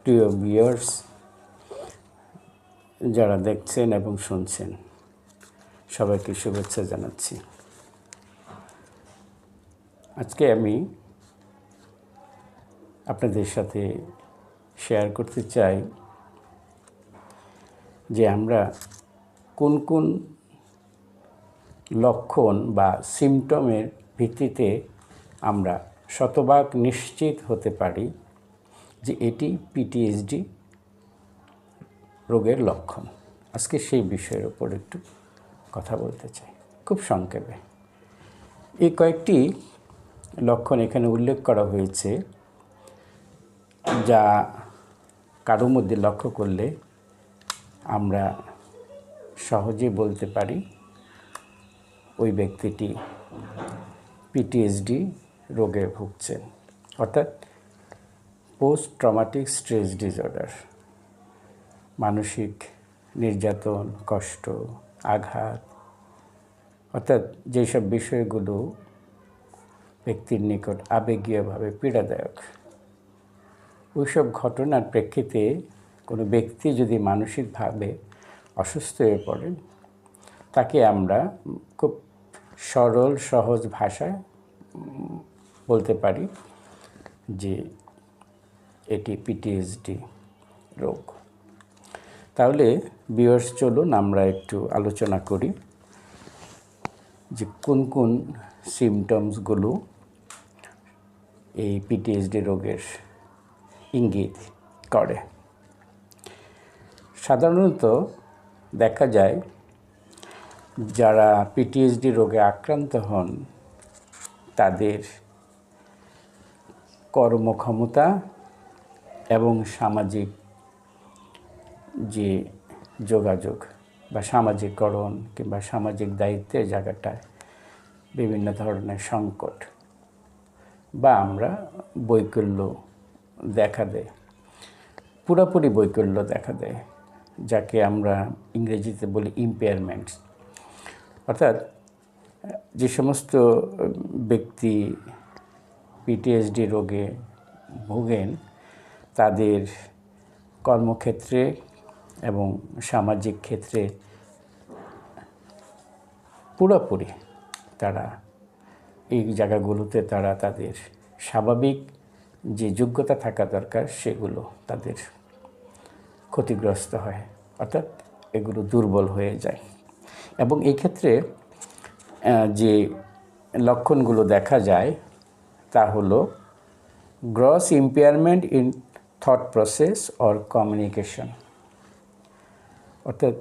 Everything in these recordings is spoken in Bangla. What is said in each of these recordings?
প্রিয় ভিউয়ার্স যারা দেখছেন এবং শুনছেন, সবাইকে শুভেচ্ছা জানাচ্ছি। আজকে আমি আপনাদের সাথে শেয়ার করতে চাই যে আমরা কোন কোন লক্ষণ বা সিমটমের ভিত্তিতে আমরা শতভাগ নিশ্চিত হতে পারি যে এটি পিটিএসডি রোগের লক্ষণ। আজকে সেই বিষয়ের উপর একটু কথা বলতে চাই খুব সংক্ষেপে। এই কয়েকটি লক্ষণ এখানে উল্লেখ করা হয়েছে, যা কারোর মধ্যে লক্ষ্য করলে আমরা সহজে বলতে পারি ওই ব্যক্তিটি পিটিএসডি রোগে ভুগছেন, অর্থাৎ পোস্ট ট্রমাটিক স্ট্রেস ডিসঅর্ডার। মানসিক নির্যাতন, কষ্ট, আঘাত, অর্থাৎ যেসব বিষয়গুলো ব্যক্তির নিকট আবেগীয়ভাবে পীড়াদায়ক, ওইসব ঘটনার প্রেক্ষিতে কোনো ব্যক্তি যদি মানসিকভাবে অসুস্থ হয়ে পড়েন, তাকে আমরা খুব সরল সহজ ভাষায় বলতে পারি যে এটি পিটিএসডি রোগ। তাহলে ভিউয়ার্স, চলুন আমরা একটু আলোচনা করি যে কোন কোন সিমটমসগুলো এই পিটিএসডি রোগের ইঙ্গিত করে। সাধারণত দেখা যায় যারা পিটিএসডি রোগে আক্রান্ত হন তাদের কর্মক্ষমতা এবং সামাজিক যে যোগাযোগ বা সামাজিকরণ কিংবা সামাজিক দায়িত্বের জায়গাটায় বিভিন্ন ধরনের সংকট বা আমরা বৈকল্য দেখা দেয়, পুরোপুরি বৈকল্য দেখা দেয়, যাকে আমরা ইংরেজিতে বলি ইম্পেয়ারমেন্টস। অর্থাৎ যে সমস্ত ব্যক্তি পিটিএসডি রোগে ভোগেন তাদের কর্মক্ষেত্রে এবং সামাজিক ক্ষেত্রে পুরোপুরি তারা এই জায়গাগুলোতে তারা তাদের স্বাভাবিক যে যোগ্যতা থাকা দরকার সেগুলো তাদের ক্ষতিগ্রস্ত হয়, অর্থাৎ এগুলো দুর্বল হয়ে যায়। এবং এই ক্ষেত্রে যে লক্ষণগুলো দেখা যায় তা হলো gross impairment in thought process or communication, অর্থাৎ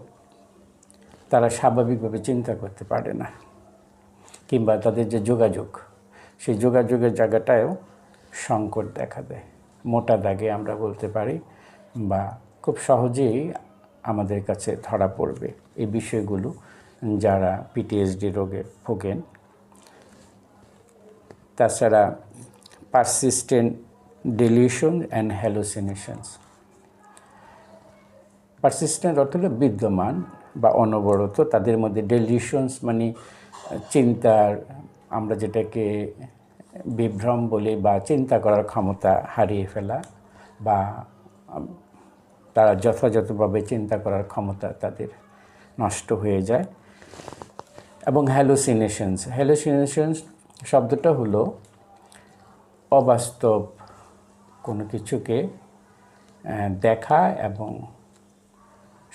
তারা স্বাভাবিকভাবে চিন্তা করতে পারে না, কিংবা তাদের যে যোগাযোগ সেই যোগাযোগের জায়গাটায়ও সংকট দেখা দেয়। মোটা দাগে আমরা বলতে পারি বা খুব সহজেই আমাদের কাছে ধরা পড়বে এই বিষয়গুলো যারা পিটিএসডি রোগে ভোগেন। তাছাড়া পারসিস্টেন্ট ডিলিউশন অ্যান্ড হ্যালুসিনেশনস। পারসিস্টেন্ট অর্থ হলো বিদ্যমান বা অনবরত, তাদের মধ্যে ডিলিউশনস মানে চিন্তার, আমরা যেটাকে বিভ্রম বলি, বা চিন্তা করার ক্ষমতা হারিয়ে ফেলা বা তারা যথাযথভাবে চিন্তা করার ক্ষমতা তাদের নষ্ট হয়ে যায়। এবং হ্যালুসিনেশনস শব্দটা হলো অবাস্তব কোনো কিছুকে দেখা এবং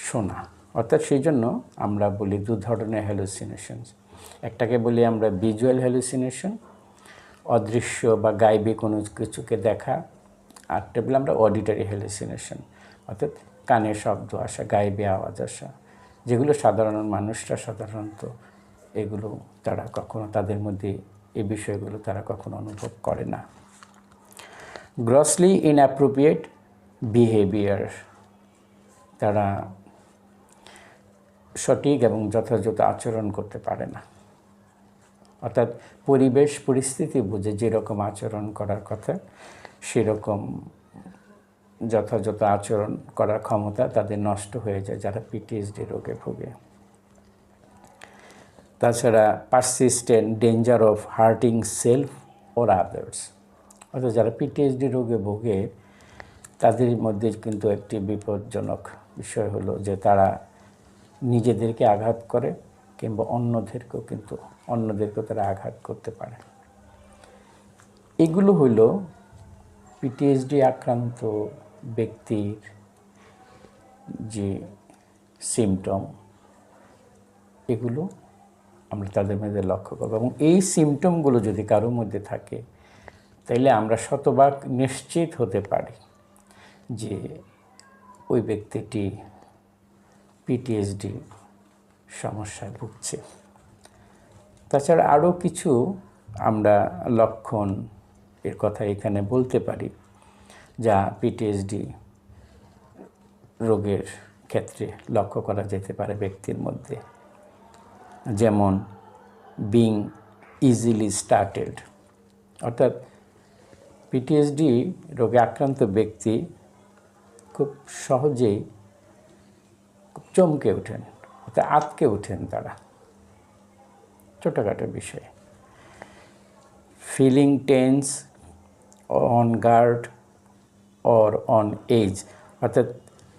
শোনা, অর্থাৎ সেই জন্য আমরা বলি দু ধরনের হ্যালুসিনেশনস। একটাকে বলি আমরা ভিজুয়াল হ্যালুসিনেশন, অদৃশ্য বা গায়েবী কোনো কিছুকে দেখা। আরটা বলি আমরা অডিটরি হ্যালুসিনেশন, অর্থাৎ কানে শব্দ আসা, গায়েবী আওয়াজ আসা, যেগুলো সাধারণ মানুষরা সাধারণত এগুলো তারা কখনো তাদের মধ্যে এই বিষয়গুলো তারা কখনো অনুভব করে না। গ্রসলি ইনঅ্যাপ্রোপ্রিয়েট বিহেভিয়ার, তারা সঠিক এবং যথাযথ আচরণ করতে পারে না, অর্থাৎ পরিবেশ পরিস্থিতি বুঝে যেরকম আচরণ করার কথা সেরকম যথাযথ আচরণ করার ক্ষমতা তাদের নষ্ট হয়ে যায় যারা পিটিএসডি রোগে ভোগে। তাছাড়া persistent danger of hurting self or others, অর্থাৎ যারা পিটিএসডি রোগে ভোগে তাদের মধ্যে কিন্তু একটি বিপজ্জনক বিষয় হলো যে তারা নিজেদেরকে আঘাত করে কিংবা অন্যদেরকেও তারা আঘাত করতে পারে। এগুলো হইল পিটিএসডি আক্রান্ত ব্যক্তির যে সিমটম, এগুলো আমরা তাদের মধ্যে লক্ষ্য করব। এবং এই সিমটমগুলো যদি কারোর মধ্যে থাকে তাহলে আমরা শতভাগ নিশ্চিত হতে পারি যে ওই ব্যক্তিটি পিটিএসডি সমস্যায় ভুগছে। তাছাড়া আরও কিছু আমরা লক্ষণ এর কথা এখানে বলতে পারি যা পিটিএসডি রোগের ক্ষেত্রে লক্ষ্য করা যেতে পারে ব্যক্তির মধ্যে, যেমন বিং ইজিলি স্টার্টেড, অর্থাৎ পিটিএসডি রোগে আক্রান্ত ব্যক্তি খুব সহজেই চমকে ওঠেন, অর্থাৎ আঁতকে ওঠেন তারা ছোটোখাটো বিষয়ে। Feeling tense, on guard or on edge, অর্থাৎ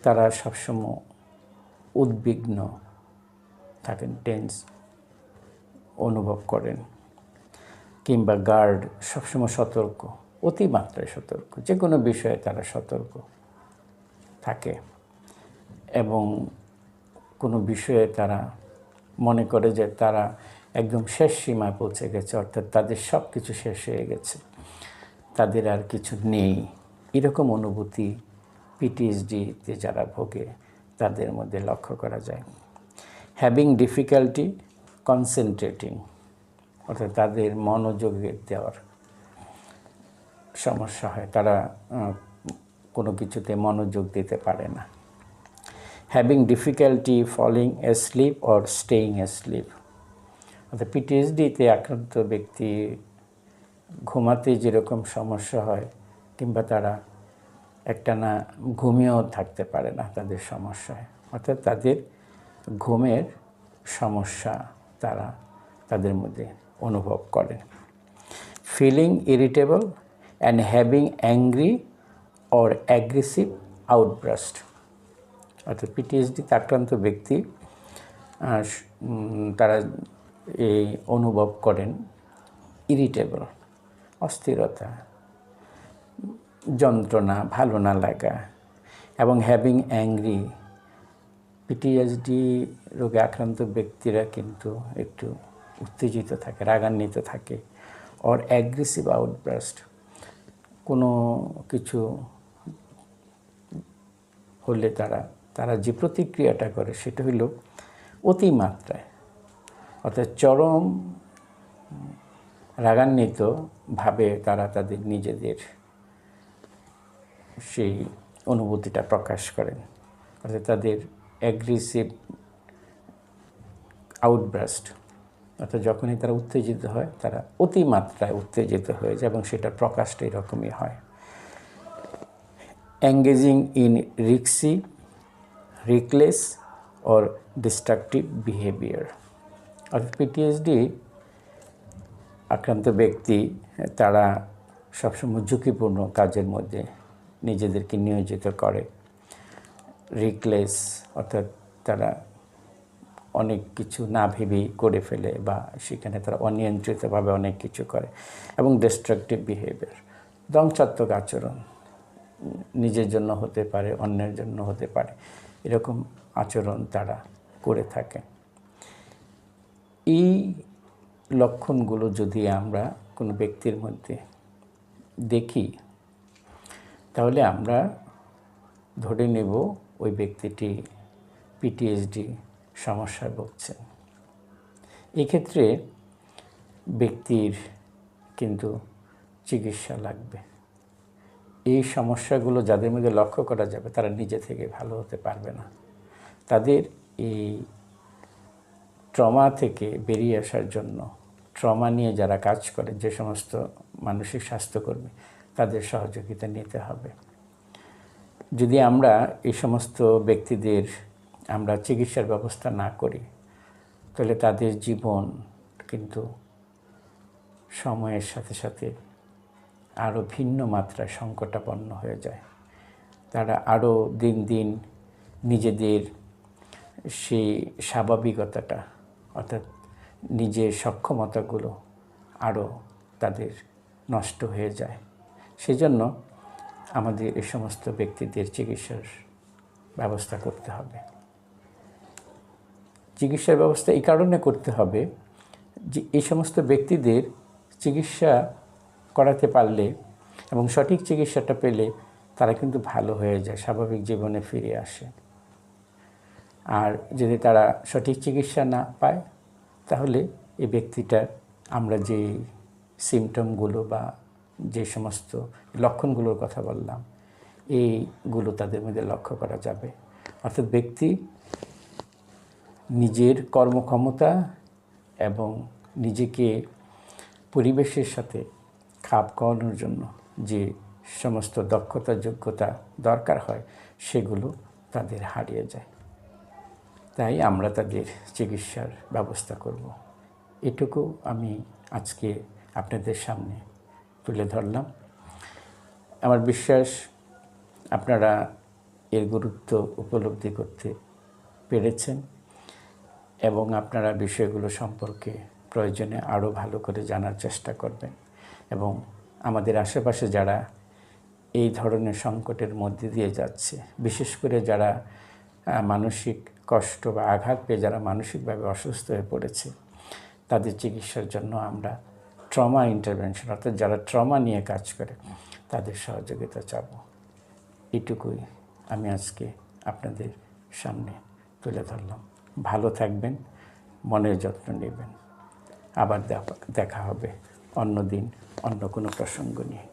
তারা সবসময় উদ্বিগ্ন থাকেন, টেন্স অনুভব করেন, কিংবা গার্ড সবসময় সতর্ক, অতিমাত্রায় সতর্ক, যে কোনো বিষয়ে তারা সতর্ক থাকে এবং কোনো বিষয়ে তারা মনে করে যে তারা একদম শেষ সীমায় পৌঁছে গেছে, অর্থাৎ তাদের সব কিছু শেষ হয়ে গেছে, তাদের আর কিছু নেই। এরকম অনুভূতি পিটিএসডিতে যারা ভোগে তাদের মধ্যে লক্ষ্য করা যায়। হ্যাভিং ডিফিকাল্টি কনসেন্ট্রেটিং, অর্থাৎ তাদের মনোযোগ দেওয়ার সমস্যা হয়, তারা কোনো কিছুতে মনোযোগ দিতে পারে না। Having difficulty falling asleep or staying asleep, অর্থাৎ পিটিএসডিতে আক্রান্ত ব্যক্তি ঘুমাতে যেরকম সমস্যা হয় কিংবা তারা একটানা ঘুমিয়েও থাকতে পারে না, তাদের সমস্যা হয়, অর্থাৎ তাদের ঘুমের সমস্যা তাদের মধ্যে অনুভব করে। Feeling irritable and having angry or aggressive outburst, অর্থাৎ পিটিএসডিতে আক্রান্ত ব্যক্তি তারা এই অনুভব করেন ইরিটেবল, অস্থিরতা, যন্ত্রণা, ভালো না লাগা, এবং হ্যাভিং অ্যাংরি, পিটিএসডি রোগে আক্রান্ত ব্যক্তিরা কিন্তু একটু উত্তেজিত থাকে, রাগান্বিত থাকে। অর অ্যাগ্রেসিভ আউটব্রাস্ট, কোনো কিছু হলে তারা যে প্রতিক্রিয়াটা করে সেটা হলো অতিমাত্রায়, অর্থাৎ চরম রাগান্বিতভাবে তারা তাদের নিজেদের সেই অনুভূতিটা প্রকাশ করেন, অর্থাৎ তাদের অ্যাগ্রেসিভ আউটব্রাস্ট, অর্থাৎ যখনই তারা উত্তেজিত হয় তারা অতিমাত্রায় উত্তেজিত হয়ে যায় এবং সেটার প্রকাশটা এরকমই হয়। এঙ্গেজিং ইন রিক্সি, রিকলেস অর ডিস্ট্রাকটিভ বিহেভিয়ার, অর্থাৎ পিটিএসডি আক্রান্ত ব্যক্তি তারা সবসময় ঝুঁকিপূর্ণ কাজের মধ্যে নিজেদেরকে নিয়োজিত করে। রিকলেস, অর্থাৎ তারা অনেক কিছু না ভেবেই করে ফেলে বা সেখানে তারা অনিয়ন্ত্রিতভাবে অনেক কিছু করে। এবং ডিস্ট্রাকটিভ বিহেভিয়ার, ধ্বংসাত্মক আচরণ, নিজের জন্য হতে পারে, অন্যের জন্য হতে পারে, এরকম আচরণ তারা করে থাকে। এই লক্ষণগুলো যদি আমরা কোনো ব্যক্তির মধ্যে দেখি তাহলে আমরা ধরে নেব ওই ব্যক্তিটি পিটিএসডি সমস্যায় ভুগছেন। এক্ষেত্রে ব্যক্তির কিন্তু চিকিৎসা লাগবে। এই সমস্যাগুলো যাদের মধ্যে লক্ষ্য করা যাবে তারা নিজে থেকে ভালো হতে পারবে না। তাদের এই ট্রমা থেকে বেরিয়ে আসার জন্য, ট্রমা নিয়ে যারা কাজ করে, যে সমস্ত মানসিক স্বাস্থ্যকর্মী, তাদের সহযোগিতা নিতে হবে। যদি আমরা এই সমস্ত ব্যক্তিদের আমরা চিকিৎসার ব্যবস্থা না করি তাহলে তাদের জীবন কিন্তু সময়ের সাথে সাথে আরও ভিন্ন মাত্রায় সংকটাপন্ন হয়ে যায়। তারা আরও দিন দিন নিজেদের সেই স্বাভাবিকতাটা অর্থাৎ নিজের সক্ষমতাগুলো আরও তাদের নষ্ট হয়ে যায়। সেজন্য আমাদের এই সমস্ত ব্যক্তিদের চিকিৎসার ব্যবস্থা করতে হবে। চিকিৎসার ব্যবস্থা এই কারণে করতে হবে যে এই সমস্ত ব্যক্তিদের চিকিৎসা করাতে পারলে এবং সঠিক চিকিৎসাটা পেলে তারা কিন্তু ভালো হয়ে যায়, স্বাভাবিক জীবনে ফিরে আসে। আর যদি তারা সঠিক চিকিৎসা না পায় তাহলে এই ব্যক্তিটার আমরা যে সিমটমগুলো বা যে সমস্ত লক্ষণগুলোর কথা বললাম এইগুলো তাদের মধ্যে লক্ষ্য করা যাবে। অর্থাৎ ব্যক্তি নিজের কর্মক্ষমতা এবং নিজেকে পরিবেশের সাথে খাপ খাওয়ানোর জন্য যে সমস্ত দক্ষতা যোগ্যতা দরকার হয় সেগুলো তাদের হারিয়ে যায়। তাই আমরা তাদের চিকিৎসার ব্যবস্থা করব। এটুকু আমি আজকে আপনাদের সামনে তুলে ধরলাম। আমার বিশ্বাস আপনারা এর গুরুত্ব উপলব্ধি করতে পেরেছেন এবং আপনারা বিষয়গুলো সম্পর্কে প্রয়োজনে আরও ভালো করে জানার চেষ্টা করবেন এবং আমাদের আশেপাশে যারা এই ধরনের সংকটের মধ্যে দিয়ে যাচ্ছে, বিশেষ করে যারা মানসিক কষ্ট বা আঘাত পেয়ে যারা মানসিকভাবে অসুস্থ হয়ে পড়েছে, তাদের চিকিৎসার জন্য আমরা ট্রমা ইন্টারভেনশন অর্থাৎ যারা ট্রমা নিয়ে কাজ করে তাদের সহযোগিতা চাব। এটুকুই আমি আজকে আপনাদের সামনে তুলে ধরলাম। ভালো থাকবেন, মনের যত্ন নেবেন। আবার দেখা হবে অন্য দিন অন্য কোনো প্রসঙ্গ নিয়ে।